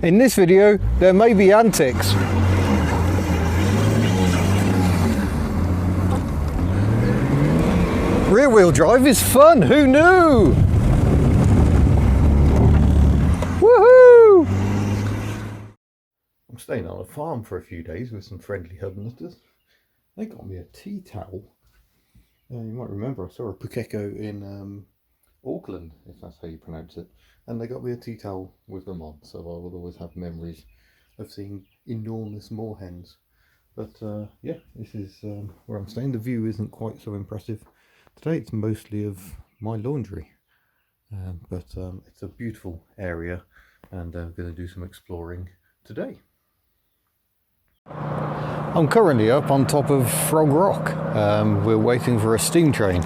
In this video, there may be antics. Rear-wheel drive is fun, who knew? Woohoo! I'm staying on a farm for a few days with some friendly hub nutters. They got me a tea towel. You might remember I saw a Pukeko in Auckland, if that's how you pronounce it. And they got me a tea towel with them on, so I will always have memories of seeing enormous moorhens. But yeah, this is where I'm staying. The view isn't quite so impressive. Today it's mostly of my laundry, but it's a beautiful area, and I'm going to do some exploring today. I'm currently up on top of Frog Rock. We're waiting for a steam train,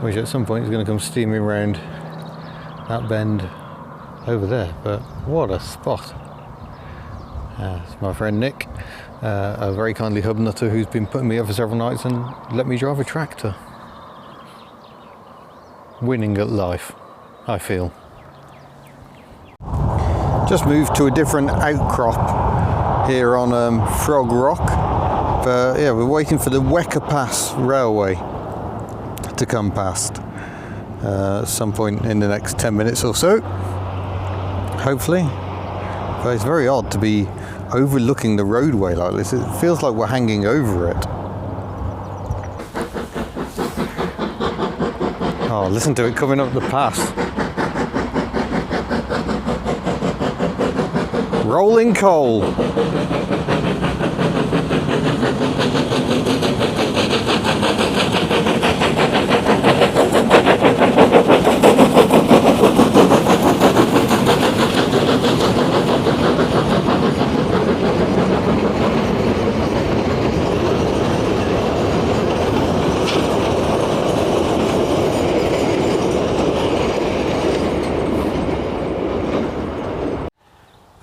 which at some point is going to come steaming around that bend over there. But what a spot. It's my friend Nick, a very kindly hub nutter who's been putting me up for several nights and let me drive a tractor. Winning at life, I feel. Just moved to a different outcrop here on Frog Rock. But yeah, we're waiting for the Weka Pass Railway to come past at some point in the next 10 minutes or so, hopefully. But it's very odd to be overlooking the roadway like this. It feels like we're hanging over it. Oh, listen to it coming up the pass. Rolling coal.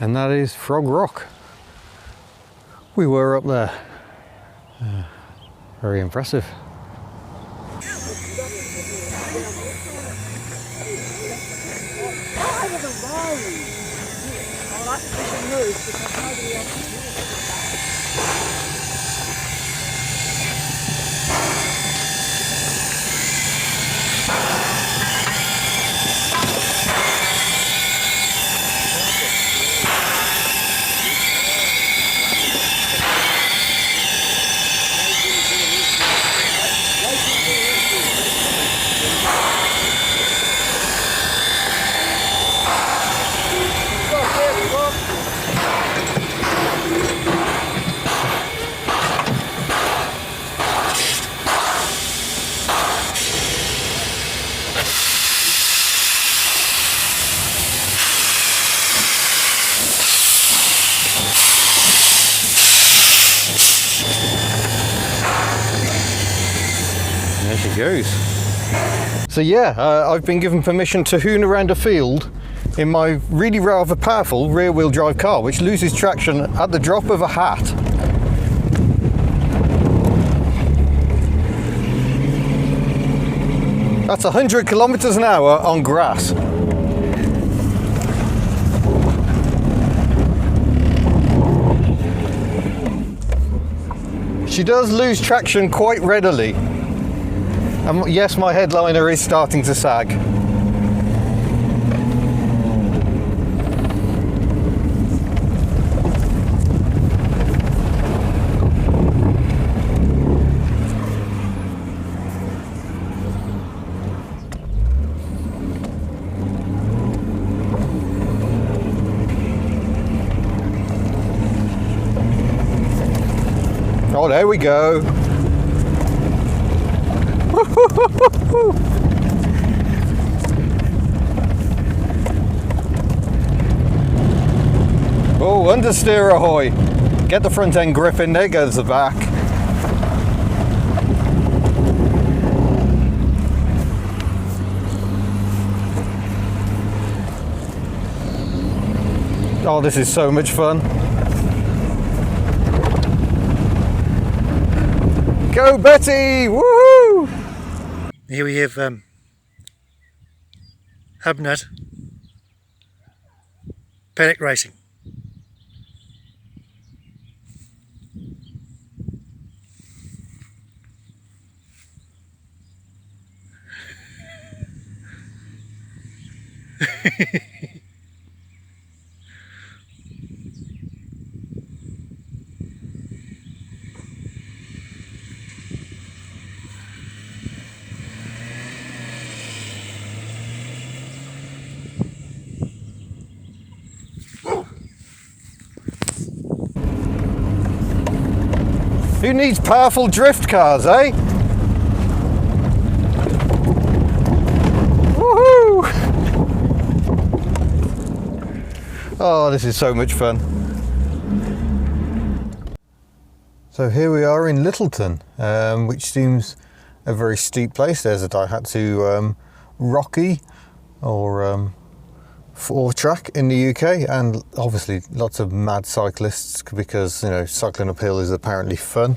And that is Frog Rock. We were up there. Very impressive. There she goes. So yeah, I've been given permission to hoon around a field in my really rather powerful rear-wheel drive car, which loses traction at the drop of a hat. That's 100 kilometers an hour on grass. She does lose traction quite readily. And yes, my headliner is starting to sag. Oh, there we go. Oh, understeer ahoy. Get the front end grip in, there goes the back. Oh, this is so much fun. Go Betty! Woohoo! Here we have hub nut paddock racing. Who needs powerful drift cars, eh? Woohoo! Oh, this is so much fun. So here we are in Lyttelton, which seems a very steep place. There's a Daihatsu Rocky, or 4-track in the UK, and obviously lots of mad cyclists, because you know, cycling uphill is apparently fun.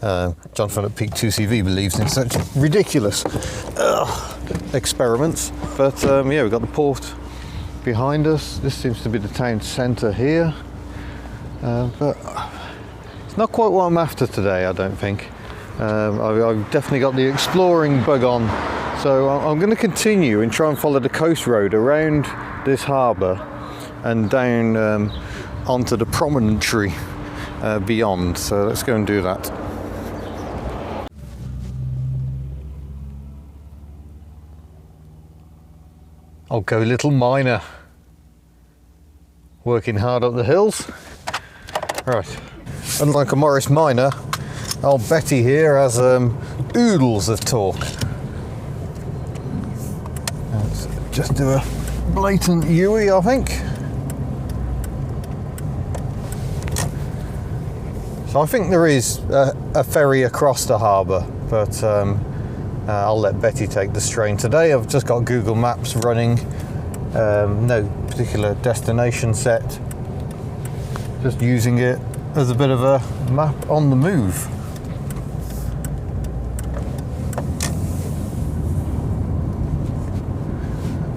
John Fun at Peak 2CV believes in such ridiculous experiments. But yeah, we've got the port behind us. This seems to be the town centre here, but it's not quite what I'm after today, I don't think. I've definitely got the exploring bug on, so I'm going to continue and try and follow the coast road around this harbour and down onto the promontory beyond. So let's go and do that. I'll go little miner, working hard up the hills. Right, unlike a Morris Minor, old Betty here has oodles of torque. Let's just do a blatant Yui, I think. So I think there is a ferry across the harbour, but I'll let Betty take the strain today. I've just got Google Maps running, no particular destination set, just using it as a bit of a map on the move.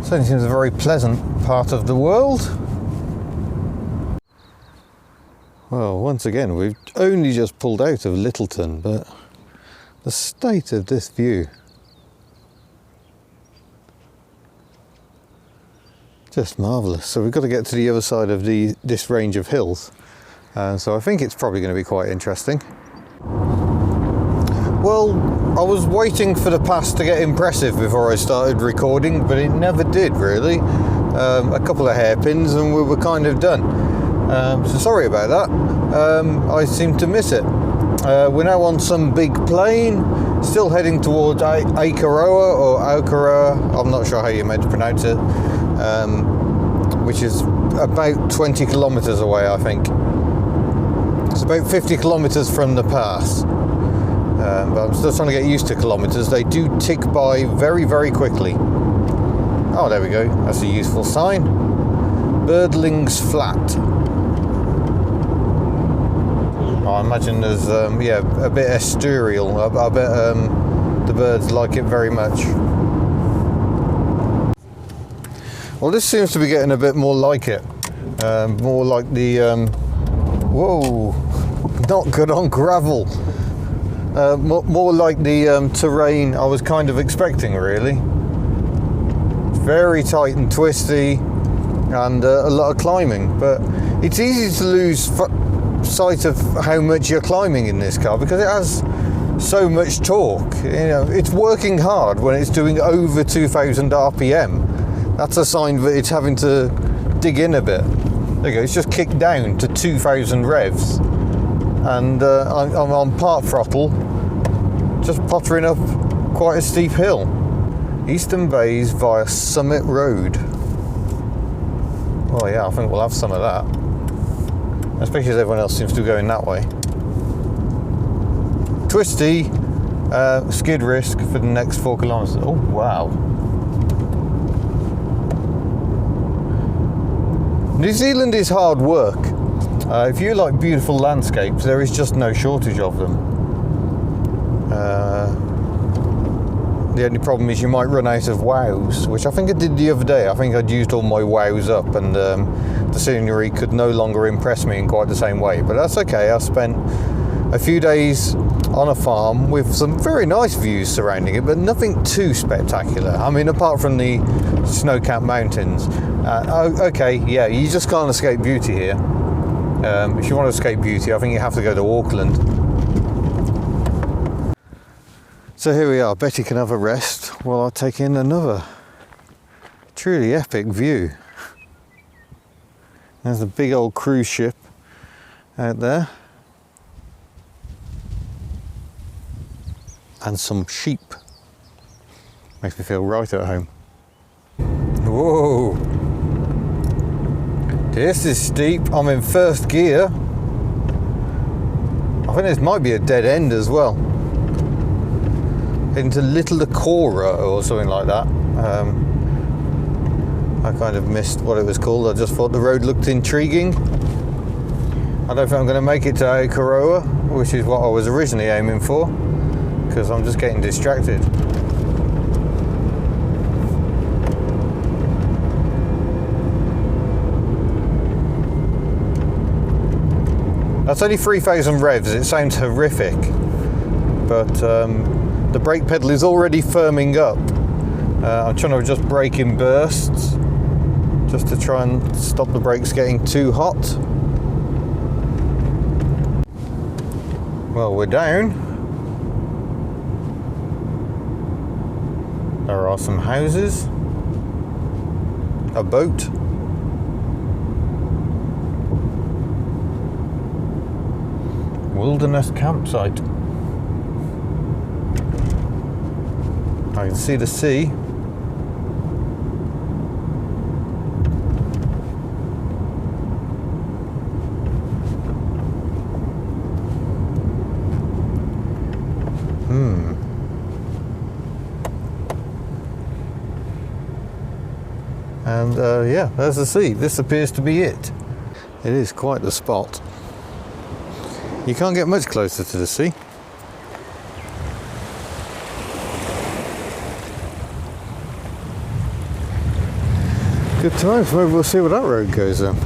Certainly seems a very pleasant part of the world. Well, once again, we've only just pulled out of Lyttelton, but the state of this view, just marvellous. So we've got to get to the other side of this range of hills, so I think it's probably going to be quite interesting. Well, I was waiting for the pass to get impressive before I started recording, but it never did really. A couple of hairpins and we were kind of done. So sorry about that. I seem to miss it. We're now on some big plain, still heading towards Aotearoa or Aotearoa, I'm not sure how you're meant to pronounce it, which is about 20 kilometres away, I think. It's about 50 kilometres from the pass. But I'm still trying to get used to kilometres. They do tick by very, very quickly. Oh, there we go. That's a useful sign. Birdlings Flat. I imagine there's, yeah, a bit estuarial. I bet the birds like it very much. Well, this seems to be getting a bit more like it. More like the... whoa! Not good on gravel. More like the terrain I was kind of expecting, really. It's very tight and twisty, and a lot of climbing, but it's easy to lose sight of how much you're climbing in this car because it has so much torque. You know, it's working hard when it's doing over 2000 RPM. That's a sign that it's having to dig in a bit. There you go, it's just kicked down to 2000 revs. And I'm on part throttle, just pottering up quite a steep hill. Eastern Bays via Summit Road. Well, yeah, I think we'll have some of that, especially as everyone else seems to be going that way. Twisty, skid risk for the next 4 kilometres. Oh, wow. New Zealand is hard work. If you like beautiful landscapes, there is just no shortage of them. The only problem is you might run out of wows, which I think I did the other day. I think I'd used all my wows up, and the scenery could no longer impress me in quite the same way. But that's okay. I spent a few days on a farm with some very nice views surrounding it, but nothing too spectacular. I mean, apart from the snow-capped mountains. Okay, yeah, you just can't escape beauty here. If you want to escape beauty, I think you have to go to Auckland. So here we are. Betty can have a rest while I take in another truly epic view. There's a big old cruise ship out there. And some sheep. Makes me feel right at home. Whoa! This is steep. I'm in first gear. I think this might be a dead end as well. Heading to Lyttelton or something like that. I kind of missed what it was called. I just thought the road looked intriguing. I don't think I'm going to make it to Aotearoa, which is what I was originally aiming for, because I'm just getting distracted. That's only 3,000 revs. It sounds horrific, but the brake pedal is already firming up. I'm trying to just brake in bursts, just to try and stop the brakes getting too hot. Well, we're down. There are some houses, a boat, wilderness campsite. I can see the sea. And yeah, there's the sea. This appears to be it. It is quite the spot. You can't get much closer to the sea. Good times. Maybe we'll see where that road goes then.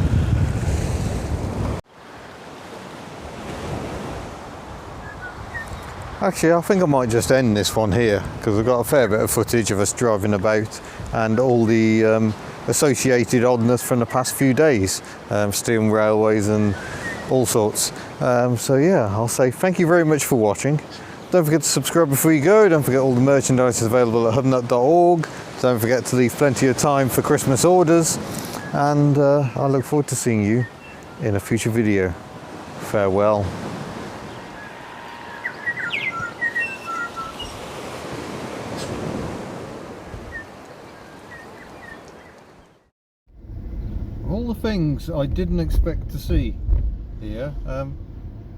Actually, I think I might just end this one here, because I've got a fair bit of footage of us driving about and all the associated oddness from the past few days, steam railways and all sorts. So yeah, I'll say thank you very much for watching. Don't forget to subscribe before you go. Don't forget all the merchandise is available at hubnut.org. Don't forget to leave plenty of time for Christmas orders, and I look forward to seeing you in a future video. Farewell. All the things I didn't expect to see here, an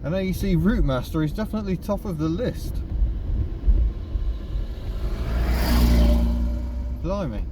AEC Route Master is definitely top of the list. Blimey.